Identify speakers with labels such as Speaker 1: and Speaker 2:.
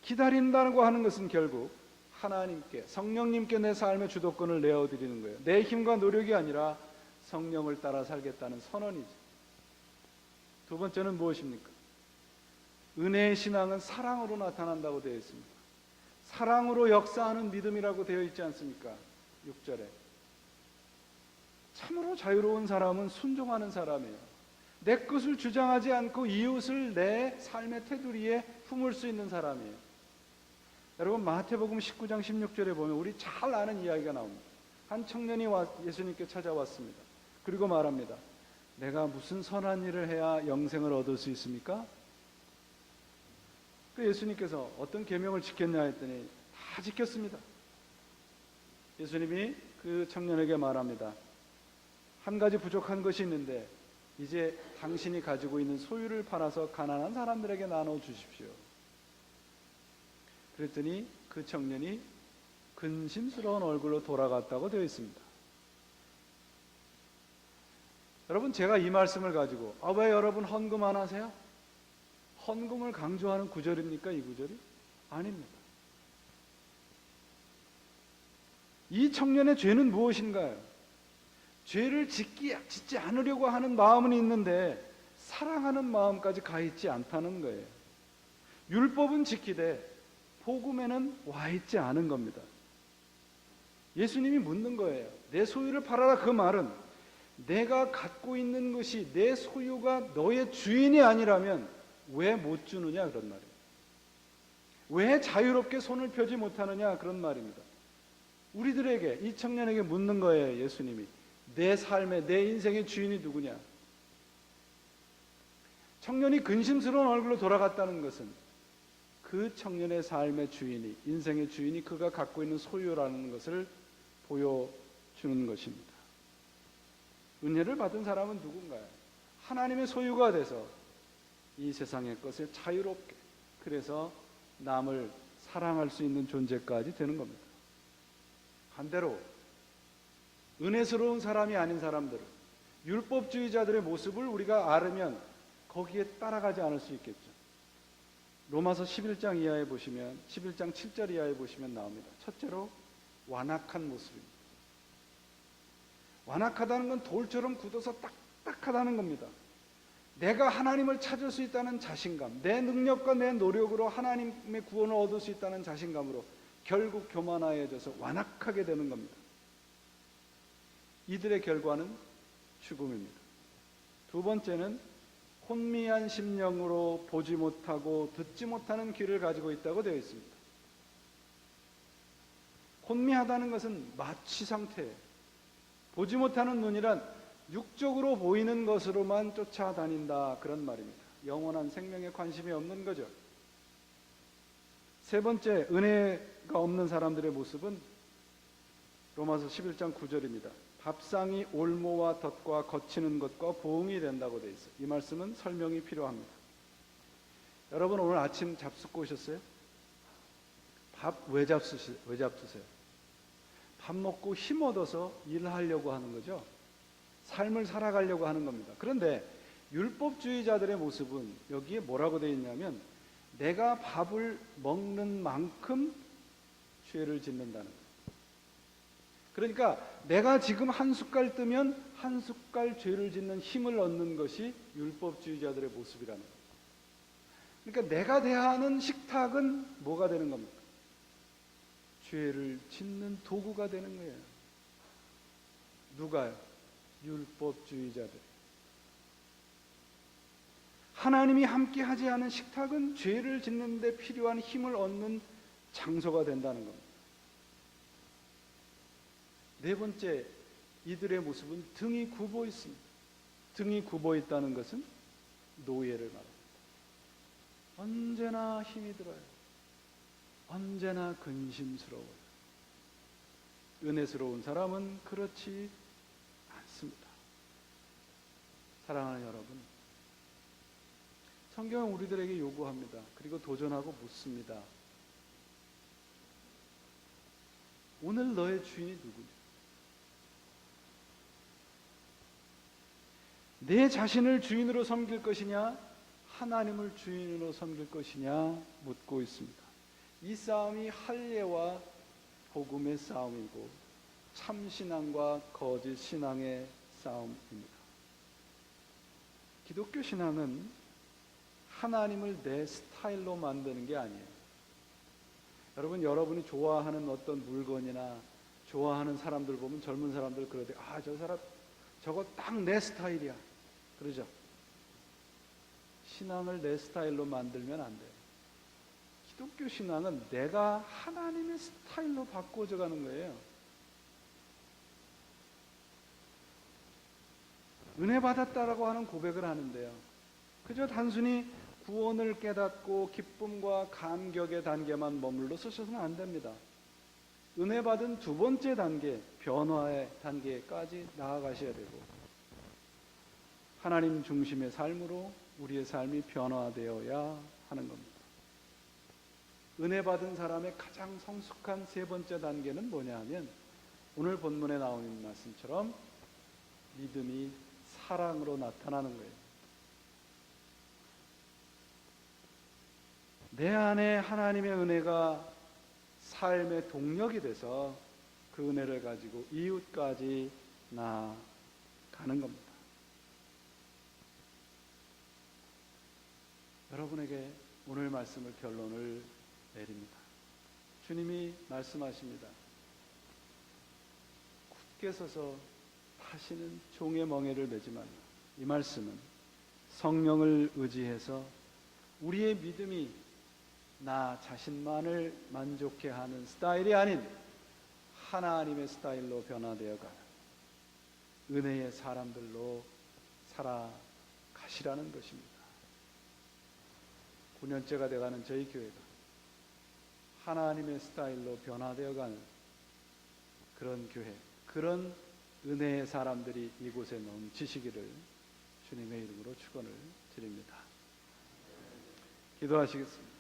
Speaker 1: 기다린다고 하는 것은 결국 하나님께, 성령님께 내 삶의 주도권을 내어드리는 거예요. 내 힘과 노력이 아니라 성령을 따라 살겠다는 선언이죠. 두 번째는 무엇입니까? 은혜의 신앙은 사랑으로 나타난다고 되어 있습니다. 사랑으로 역사하는 믿음이라고 되어 있지 않습니까? 6절에. 참으로 자유로운 사람은 순종하는 사람이에요. 내 것을 주장하지 않고 이웃을 내 삶의 테두리에 품을 수 있는 사람이에요. 여러분, 마태복음 19장 16절에 보면 우리 잘 아는 이야기가 나옵니다. 한 청년이 예수님께 찾아왔습니다. 그리고 말합니다. 내가 무슨 선한 일을 해야 영생을 얻을 수 있습니까? 그 예수님께서 어떤 계명을 지켰냐 했더니 다 지켰습니다. 예수님이 그 청년에게 말합니다. 한 가지 부족한 것이 있는데 이제 당신이 가지고 있는 소유를 팔아서 가난한 사람들에게 나눠주십시오. 그랬더니 그 청년이 근심스러운 얼굴로 돌아갔다고 되어 있습니다. 여러분, 제가 이 말씀을 가지고 왜 여러분 헌금 안 하세요? 헌금을 강조하는 구절입니까? 이 구절이? 아닙니다. 이 청년의 죄는 무엇인가요? 죄를 짓지 않으려고 하는 마음은 있는데 사랑하는 마음까지 가 있지 않다는 거예요. 율법은 지키되 복음에는 와 있지 않은 겁니다. 예수님이 묻는 거예요. 내 소유를 팔아라. 그 말은 내가 갖고 있는 것이 내 소유가 너의 주인이 아니라면 왜 못 주느냐 그런 말이에요. 왜 자유롭게 손을 펴지 못하느냐 그런 말입니다. 우리들에게, 이 청년에게 묻는 거예요. 예수님이 내 삶의, 내 인생의 주인이 누구냐. 청년이 근심스러운 얼굴로 돌아갔다는 것은 그 청년의 삶의 주인이, 인생의 주인이 그가 갖고 있는 소유라는 것을 보여주는 것입니다. 은혜를 받은 사람은 누군가요? 하나님의 소유가 돼서 이 세상의 것을 자유롭게, 그래서 남을 사랑할 수 있는 존재까지 되는 겁니다. 반대로 은혜스러운 사람이 아닌 사람들은, 율법주의자들의 모습을 우리가 알으면 거기에 따라가지 않을 수 있겠죠. 로마서 11장 이하에 보시면, 11장 7절 이하에 보시면 나옵니다. 첫째로 완악한 모습입니다. 완악하다는 건 돌처럼 굳어서 딱딱하다는 겁니다. 내가 하나님을 찾을 수 있다는 자신감, 내 능력과 내 노력으로 하나님의 구원을 얻을 수 있다는 자신감으로 결국 교만하여져서 완악하게 되는 겁니다. 이들의 결과는 죽음입니다. 두 번째는 혼미한 심령으로 보지 못하고 듣지 못하는 귀를 가지고 있다고 되어 있습니다. 혼미하다는 것은 마취 상태예요. 보지 못하는 눈이란 육적으로 보이는 것으로만 쫓아다닌다 그런 말입니다. 영원한 생명에 관심이 없는 거죠. 세 번째, 은혜가 없는 사람들의 모습은 로마서 11장 9절입니다. 밥상이 올모와 덫과 거치는 것과 보응이 된다고 되어 있어요. 이 말씀은 설명이 필요합니다. 여러분, 오늘 아침 잡숫고 오셨어요? 밥 왜 잡수세요? 밥 먹고 힘 얻어서 일하려고 하는 거죠. 삶을 살아가려고 하는 겁니다. 그런데 율법주의자들의 모습은 여기에 뭐라고 되어 있냐면 내가 밥을 먹는 만큼 죄를 짓는다는 거예요. 그러니까 내가 지금 한 숟갈 뜨면 한 숟갈 죄를 짓는 힘을 얻는 것이 율법주의자들의 모습이라는 거예요. 그러니까 내가 대하는 식탁은 뭐가 되는 겁니까? 죄를 짓는 도구가 되는 거예요. 누가요? 율법주의자들. 하나님이 함께 하지 않은 식탁은 죄를 짓는 데 필요한 힘을 얻는 장소가 된다는 겁니다. 네 번째, 이들의 모습은 등이 굽어 있습니다. 등이 굽어 있다는 것은 노예를 말합니다. 언제나 힘이 들어요. 언제나 근심스러워요. 은혜스러운 사람은 그렇지 않습니다. 사랑하는 여러분, 성경은 우리들에게 요구합니다. 그리고 도전하고 묻습니다. 오늘 너의 주인이 누구냐? 내 자신을 주인으로 섬길 것이냐, 하나님을 주인으로 섬길 것이냐 묻고 있습니다. 이 싸움이 할례와 복음의 싸움이고 참신앙과 거짓 신앙의 싸움입니다. 기독교 신앙은 하나님을 내 스타일로 만드는 게 아니에요. 여러분, 여러분이 좋아하는 어떤 물건이나 좋아하는 사람들 보면 젊은 사람들 그러대. 아, 저 사람 저거 딱 내 스타일이야. 그러죠. 신앙을 내 스타일로 만들면 안 돼요. 기독교 신앙은 내가 하나님의 스타일로 바꿔져 가는 거예요. 은혜 받았다라고 하는 고백을 하는데요. 그저 단순히 구원을 깨닫고 기쁨과 감격의 단계만 머물러 서셔서는 안 됩니다. 은혜 받은 두 번째 단계, 변화의 단계까지 나아가셔야 되고, 하나님 중심의 삶으로 우리의 삶이 변화되어야 하는 겁니다. 은혜 받은 사람의 가장 성숙한 세 번째 단계는 뭐냐 하면, 오늘 본문에 나오는 말씀처럼 믿음이 사랑으로 나타나는 거예요. 내 안에 하나님의 은혜가 삶의 동력이 돼서 그 은혜를 가지고 이웃까지 나아가는 겁니다. 여러분에게 오늘 말씀을 결론을 내립니다. 주님이 말씀하십니다. 굳게 서서 다시는 종의 멍에를 매지 말라. 이 말씀은 성령을 의지해서 우리의 믿음이 나 자신만을 만족해 하는 스타일이 아닌 하나님의 스타일로 변화되어 가는 은혜의 사람들로 살아가시라는 것입니다. 9년째가 돼가는 저희 교회가 하나님의 스타일로 변화되어 가는 그런 교회, 그런 은혜의 사람들이 이곳에 넘치시기를 주님의 이름으로 축원을 드립니다. 기도하시겠습니다.